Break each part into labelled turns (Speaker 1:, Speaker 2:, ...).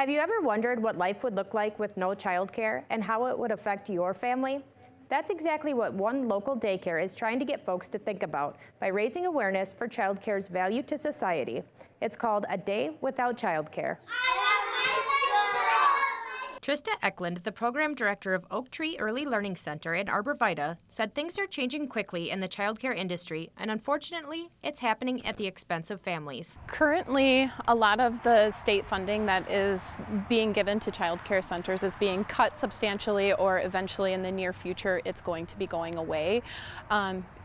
Speaker 1: Have you ever wondered what life would look like with no childcare and how it would affect your family? That's exactly what one local daycare is trying to get folks to think about by raising awareness for childcare's value to society. It's called A Day Without Childcare. Trista Eklund, the program director of Oak Tree Early Learning Center in Arbor Vitae, said things are changing quickly in the childcare industry, and unfortunately, it's happening at the expense of families.
Speaker 2: Currently, a lot of the state funding that is being given to childcare centers is being cut substantially, or eventually in the near future, it's going to be going away.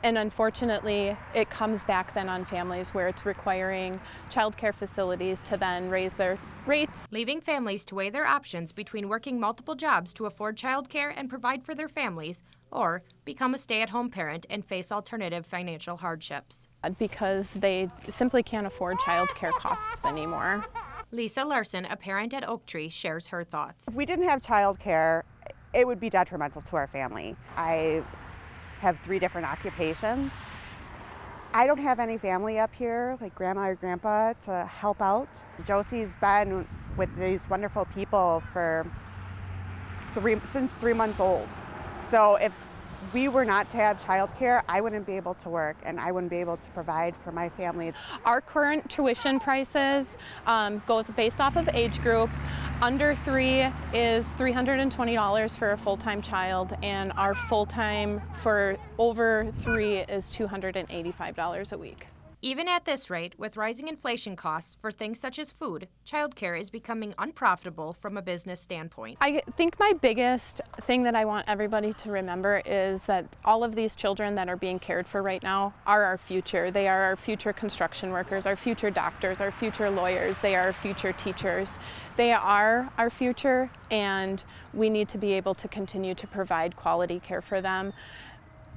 Speaker 2: And unfortunately, it comes back then on families where it's requiring childcare facilities to then raise their rates.
Speaker 1: Leaving families to weigh their options between working multiple jobs to afford childcare and provide for their families, or become a stay-at-home parent and face alternative financial hardships.
Speaker 2: Because they simply can't afford childcare costs anymore.
Speaker 1: Lisa Larson, a parent at Oak Tree, shares her thoughts.
Speaker 3: If we didn't have childcare, it would be detrimental to our family. I have 3 different occupations. I don't have any family up here, like grandma or grandpa, to help out. Josie's been with these wonderful people for since 3 months old. So if we were not to have childcare, I wouldn't be able to work and I wouldn't be able to provide for my family.
Speaker 2: Our current tuition prices goes based off of age group. Under 3 is $320 for a full-time child, and our full-time for over 3 is $285 a week.
Speaker 1: Even at this rate, with rising inflation costs for things such as food, childcare is becoming unprofitable from a business standpoint.
Speaker 2: I think my biggest thing that I want everybody to remember is that all of these children that are being cared for right now are our future. They are our future construction workers, our future doctors, our future lawyers. They are our future teachers. They are our future, and we need to be able to continue to provide quality care for them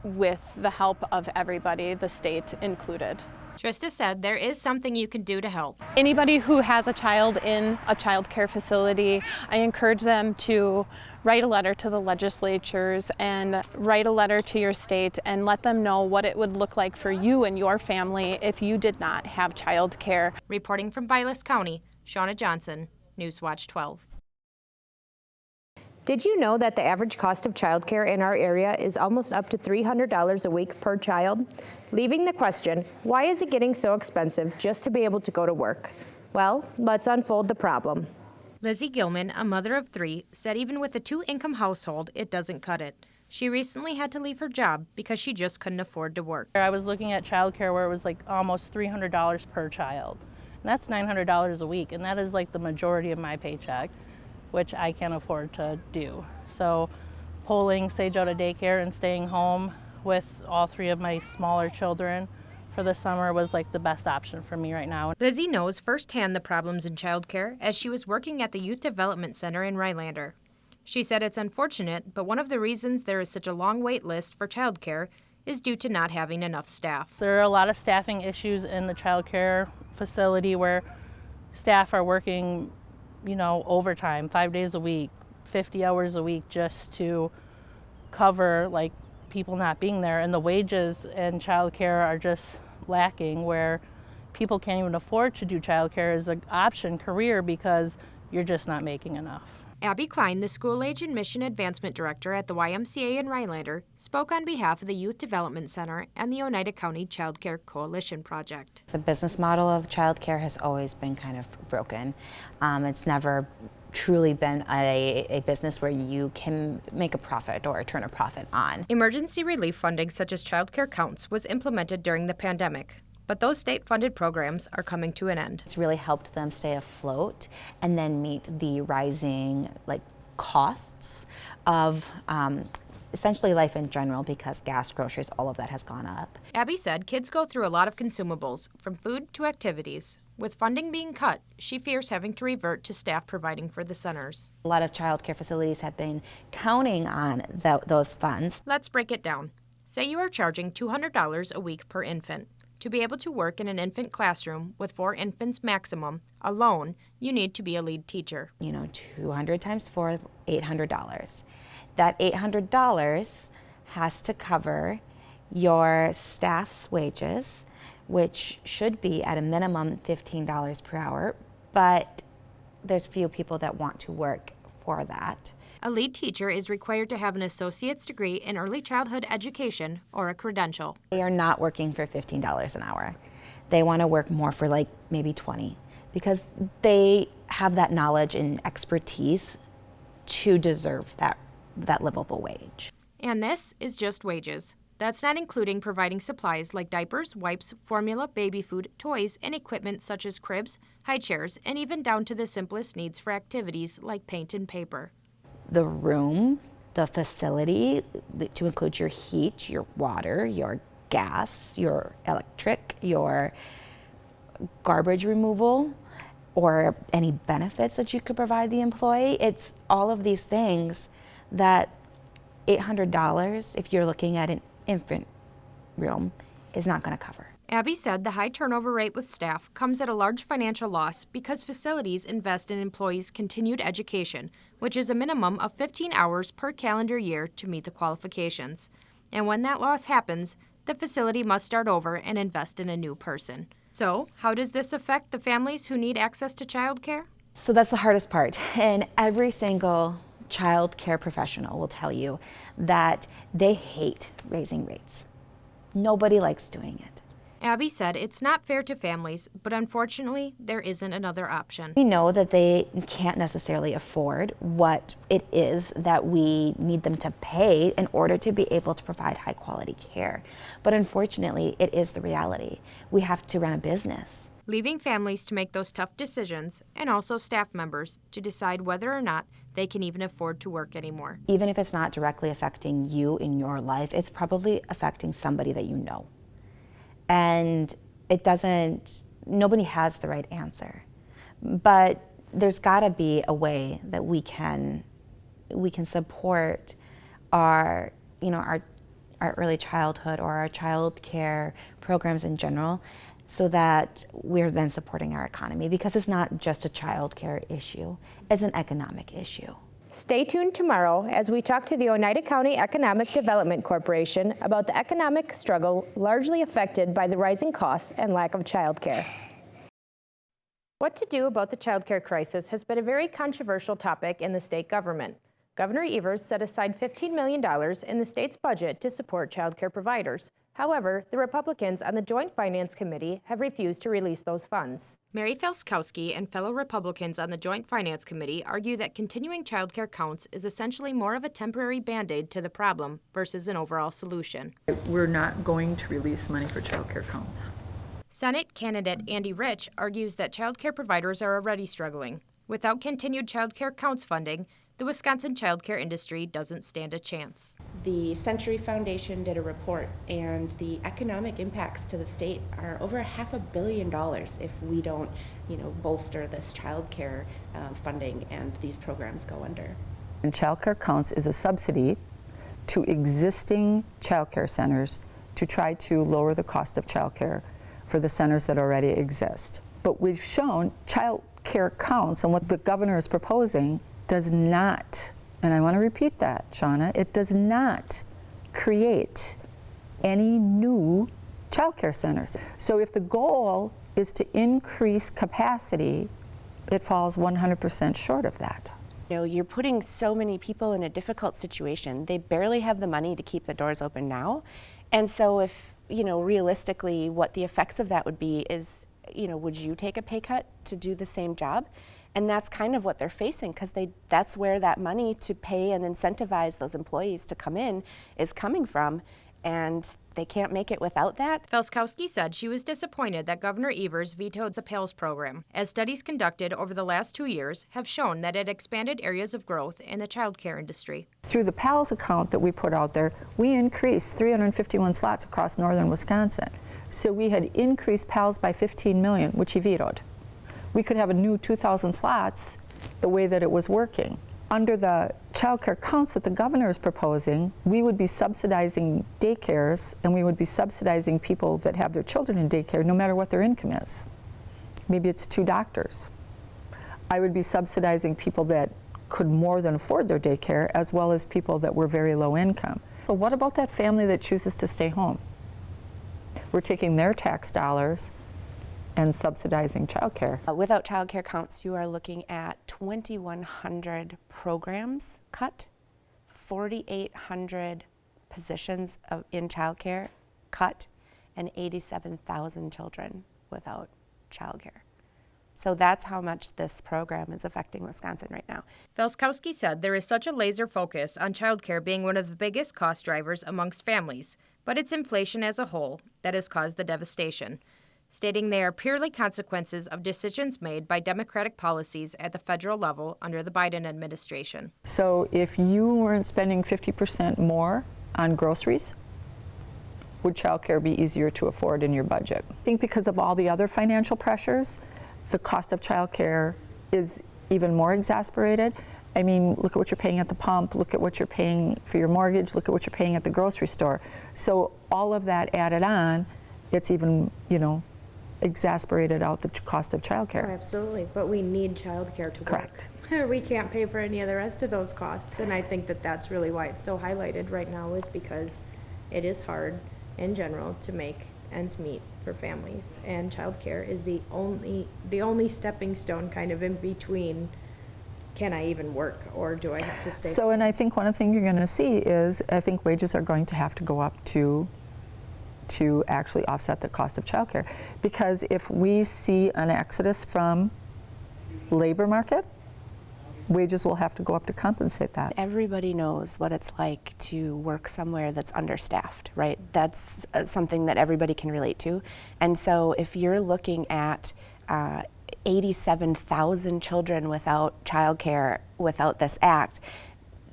Speaker 2: with the help of everybody, the state included.
Speaker 1: Trista said there is something you can do to help.
Speaker 2: Anybody who has a child in a child care facility, I encourage them to write a letter to the legislatures and write a letter to your state and let them know what it would look like for you and your family if you did not have child care.
Speaker 1: Reporting from Vilas County, Shauna Johnson, Newswatch 12. Did you know that the average cost of childcare in our area is almost up to $300 a week per child? Leaving the question, why is it getting so expensive just to be able to go to work? Well, let's unfold the problem. Lizzie Gilman, a mother of 3, said even with a 2-income household, it doesn't cut it. She recently had to leave her job because she just couldn't afford to work.
Speaker 4: I was looking at childcare where it was like almost $300 per child. And that's $900 a week, and that is like the majority of my paycheck, which I can't afford to do. So pulling Sage out of daycare and staying home with all 3 of my smaller children for the summer was like the best option for me right now.
Speaker 1: Lizzie knows firsthand the problems in childcare as she was working at the Youth Development Center in Rhinelander. She said it's unfortunate, but one of the reasons there is such a long wait list for childcare is due to not having enough staff.
Speaker 4: There are a lot of staffing issues in the childcare facility where staff are working overtime, 5 days a week, 50 hours a week just to cover like people not being there. And the wages in childcare are just lacking, where people can't even afford to do childcare as an option career because you're just not making enough.
Speaker 1: Abby Klein, the School Age and Mission Advancement Director at the YMCA in Rhinelander, spoke on behalf of the Youth Development Center and the Oneida County Child Care Coalition Project.
Speaker 5: The business model of childcare has always been kind of broken. It's never truly been a business where you can make a profit or turn a profit on.
Speaker 1: Emergency relief funding such as Child Care Counts was implemented during the pandemic, but those state-funded programs are coming to an end.
Speaker 5: It's really helped them stay afloat and then meet the rising costs of essentially life in general, because gas, groceries, all of that has gone up.
Speaker 1: Abby said kids go through a lot of consumables, from food to activities. With funding being cut, she fears having to revert to staff providing for the centers.
Speaker 5: A lot of child care facilities have been counting on those funds.
Speaker 1: Let's break it down. Say you are charging $200 a week per infant. To be able to work in an infant classroom with 4 infants maximum alone, you need to be a lead teacher.
Speaker 5: 200 times 4, $800. That $800 has to cover your staff's wages, which should be at a minimum $15 per hour, but there's few people that want to work for that.
Speaker 1: A lead teacher is required to have an associate's degree in early childhood education or a credential.
Speaker 5: They are not working for $15 an hour. They want to work more for like maybe 20 because they have that knowledge and expertise to deserve that livable wage.
Speaker 1: And this is just wages. That's not including providing supplies like diapers, wipes, formula, baby food, toys, and equipment such as cribs, high chairs, and even down to the simplest needs for activities like paint and paper.
Speaker 5: The room, the facility, to include your heat, your water, your gas, your electric, your garbage removal, or any benefits that you could provide the employee. It's all of these things that $800, if you're looking at an infant room, is not going to cover.
Speaker 1: Abby said the high turnover rate with staff comes at a large financial loss because facilities invest in employees' continued education, which is a minimum of 15 hours per calendar year to meet the qualifications. And when that loss happens, the facility must start over and invest in a new person. So, how does this affect the families who need access to childcare?
Speaker 5: So that's the hardest part. And every single child care professional will tell you that they hate raising rates. Nobody likes doing it.
Speaker 1: Abby said it's not fair to families, but unfortunately, there isn't another option.
Speaker 5: We know that they can't necessarily afford what it is that we need them to pay in order to be able to provide high quality care. But unfortunately, it is the reality. We have to run a business.
Speaker 1: Leaving families to make those tough decisions, and also staff members to decide whether or not they can even afford to work anymore.
Speaker 5: Even if it's not directly affecting you in your life, it's probably affecting somebody that you know. And nobody has the right answer. But there's gotta be a way that we can support our early childhood or our child care programs in general, so that we're then supporting our economy, because it's not just a child care issue, it's an economic issue.
Speaker 1: Stay tuned tomorrow as we talk to the Oneida County Economic Development Corporation about the economic struggle largely affected by the rising costs and lack of childcare. What to do about the childcare crisis has been a very controversial topic in the state government. Governor Evers set aside $15 million in the state's budget to support childcare providers. However, the Republicans on the Joint Finance Committee have refused to release those funds. Mary Felskowski and fellow Republicans on the Joint Finance Committee argue that continuing childcare counts is essentially more of a temporary Band-Aid to the problem versus an overall solution.
Speaker 6: We're not going to release money for childcare counts.
Speaker 1: Senate candidate Andy Rich argues that childcare providers are already struggling. Without continued childcare counts funding, the Wisconsin childcare industry doesn't stand a chance.
Speaker 7: The Century Foundation did a report, and the economic impacts to the state are over $500 million if we don't, bolster this childcare funding and these programs go under.
Speaker 8: And childcare counts is a subsidy to existing childcare centers to try to lower the cost of childcare for the centers that already exist. But we've shown childcare counts, and what the governor is proposing does not, and I want to repeat that, Shauna, it does not create any new childcare centers. So if the goal is to increase capacity, it falls 100% short of that.
Speaker 7: You're putting so many people in a difficult situation. They barely have the money to keep the doors open now. And so if, realistically what the effects of that would be is, would you take a pay cut to do the same job? And that's kind of what they're facing, because that's where that money to pay and incentivize those employees to come in is coming from, and they can't make it without that.
Speaker 1: Felskowski said she was disappointed that Governor Evers vetoed the PALS program, as studies conducted over the last 2 years have shown that it expanded areas of growth in the child care industry.
Speaker 8: Through the PALS account that we put out there, we increased 351 slots across northern Wisconsin. So we had increased PALS by 15 million, which he vetoed. We could have a new 2,000 slots the way that it was working. Under the child care counts that the governor is proposing, we would be subsidizing daycares, and we would be subsidizing people that have their children in daycare no matter what their income is. Maybe it's 2 doctors. I would be subsidizing people that could more than afford their daycare, as well as people that were very low income. But what about that family that chooses to stay home? We're taking their tax dollars and subsidizing childcare.
Speaker 7: Without childcare counts, you are looking at 2,100 programs cut, 4,800 positions in childcare cut, and 87,000 children without childcare. So that's how much this program is affecting Wisconsin right now.
Speaker 1: Felskowski said there is such a laser focus on childcare being one of the biggest cost drivers amongst families, but it's inflation as a whole that has caused the devastation, stating they are purely consequences of decisions made by Democratic policies at the federal level under the Biden administration.
Speaker 8: So if you weren't spending 50% more on groceries, would childcare be easier to afford in your budget? I think because of all the other financial pressures, the cost of childcare is even more exasperated. I mean, look at what you're paying at the pump, look at what you're paying for your mortgage, look at what you're paying at the grocery store. So all of that added on, it's even, exasperated out the cost of childcare.
Speaker 1: Oh, absolutely, but we need childcare to
Speaker 8: Correct.
Speaker 1: work. We can't pay for any of the rest of those costs, and I think that that's really why it's so highlighted right now, is because it is hard in general to make ends meet for families, and childcare is the only stepping stone kind of in between. Can I even work, or do I have to stay?
Speaker 8: So, and I think one of the things you're going to see is, I think wages are going to have to go up to actually offset the cost of childcare, because if we see an exodus from labor market, wages will have to go up to compensate that.
Speaker 7: Everybody knows what it's like to work somewhere that's understaffed, right? That's something that everybody can relate to. And so if you're looking at 87,000 children without childcare, without this act,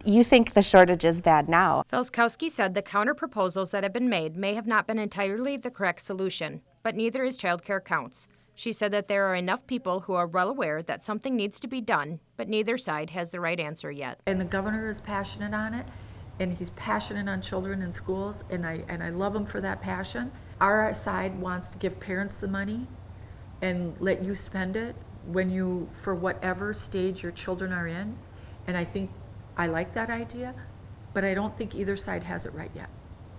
Speaker 7: you think the shortage is bad now.
Speaker 1: Felskowski said the counter proposals that have been made may have not been entirely the correct solution, but neither is childcare counts. She said that there are enough people who are well aware that something needs to be done, but neither side has the right answer yet.
Speaker 6: And the governor is passionate on it, and he's passionate on children in schools, and I love him for that passion. Our side wants to give parents the money and let you spend it for whatever stage your children are in. And I think I like that idea, but I don't think either side has it right yet.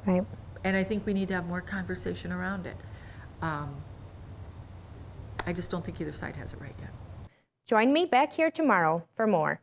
Speaker 1: Right.
Speaker 6: And I think we need to have more conversation around it. I just don't think either side has it right yet.
Speaker 1: Join me back here tomorrow for more.